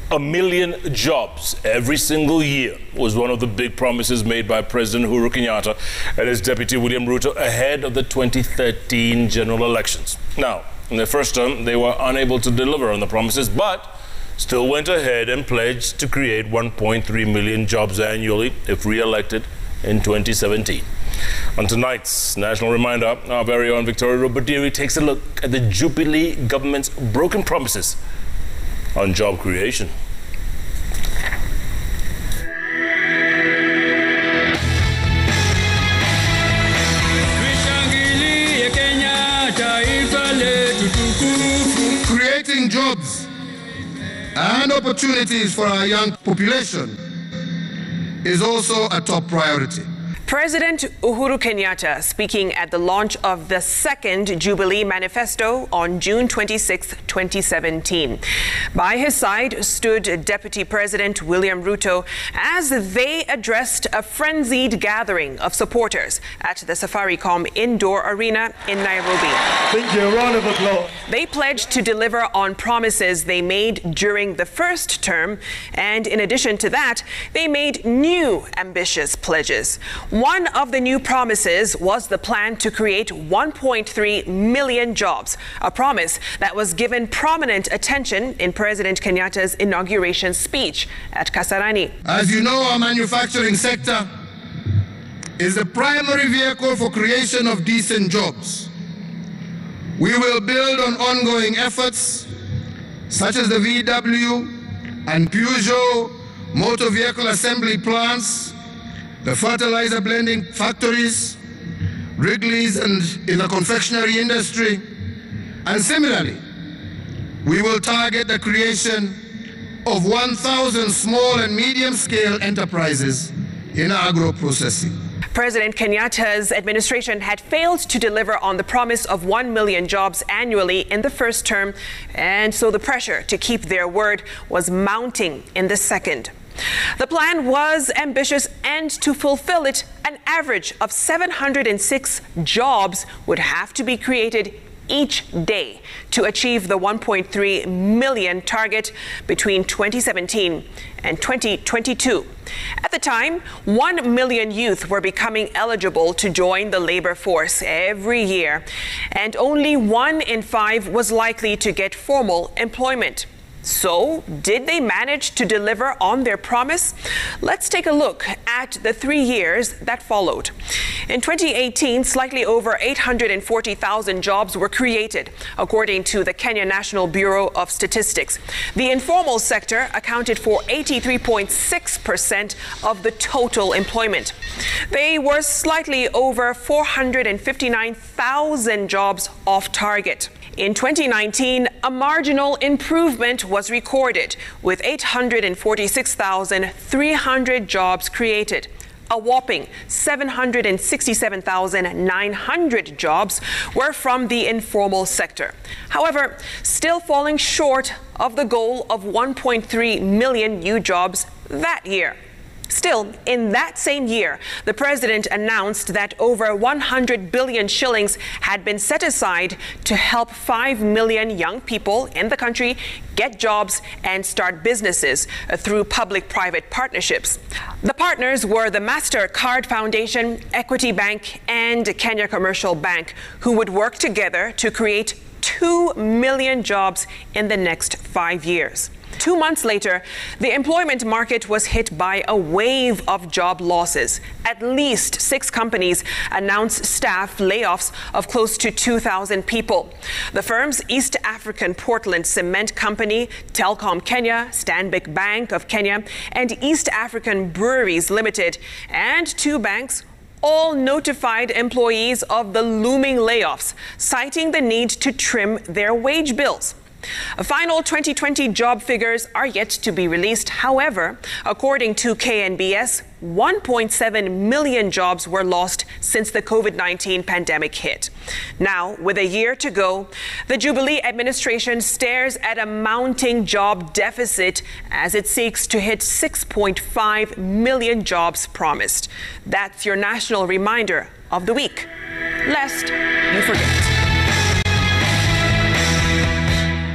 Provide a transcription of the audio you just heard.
1 million jobs every single year was one of the big promises made by President Uhuru Kenyatta and his deputy William Ruto ahead of the 2013 general elections. Now, in their first term, they were unable to deliver on the promises, but still went ahead and pledged to create 1.3 million jobs annually if re-elected in 2017. On tonight's National Reminder, our very own Victoria Robadiri takes a look at the Jubilee government's broken promises on job creation. Creating jobs and opportunities for our young population is also a top priority. President Uhuru Kenyatta speaking at the launch of the second Jubilee Manifesto on June 26, 2017. By his side stood Deputy President William Ruto as they addressed a frenzied gathering of supporters at the Safaricom Indoor Arena in Nairobi. Thank you. A round of applause. They pledged to deliver on promises they made during the first term, and in addition to that, they made new ambitious pledges. One of the new promises was the plan to create 1.3 million jobs, a promise that was given prominent attention in President Kenyatta's inauguration speech at Kasarani. As you know, our manufacturing sector is the primary vehicle for creation of decent jobs. We will build on ongoing efforts such as the VW and Peugeot motor vehicle assembly plants, the fertilizer blending factories, Wrigley's and in the confectionery industry. And similarly, we will target the creation of 1,000 small and medium-scale enterprises in agro-processing. President Kenyatta's administration had failed to deliver on the promise of 1 million jobs annually in the first term, and so the pressure to keep their word was mounting in the second. The plan was ambitious, and to fulfill it, an average of 706 jobs would have to be created each day to achieve the 1.3 million target between 2017 and 2022. At the time, 1 million youth were becoming eligible to join the labor force every year, and only 1 in 5 was likely to get formal employment. So, did they manage to deliver on their promise? Let's take a look at the 3 years that followed. In 2018, slightly over 840,000 jobs were created, according to the Kenya National Bureau of Statistics. The informal sector accounted for 83.6% of the total employment. They were slightly over 459,000 jobs off target. In 2019, a marginal improvement was recorded, with 846,300 jobs created. A whopping 767,900 jobs were from the informal sector. However, still falling short of the goal of 1.3 million new jobs that year. Still, in that same year, the president announced that over 100 billion shillings had been set aside to help 5 million young people in the country get jobs and start businesses through public-private partnerships. The partners were the MasterCard Foundation, Equity Bank, and Kenya Commercial Bank, who would work together to create 2 million jobs in the next 5 years. 2 months later, the employment market was hit by a wave of job losses. At least 6 companies announced staff layoffs of close to 2,000 people. The firms East African Portland Cement Company, Telcom Kenya, Stanbic Bank of Kenya, and East African Breweries Limited, and 2 banks all notified employees of the looming layoffs, citing the need to trim their wage bills. Final 2020 job figures are yet to be released. However, according to KNBS, 1.7 million jobs were lost since the COVID-19 pandemic hit. Now, with a year to go, the Jubilee administration stares at a mounting job deficit as it seeks to hit 6.5 million jobs promised. That's your national reminder of the week, lest you forget.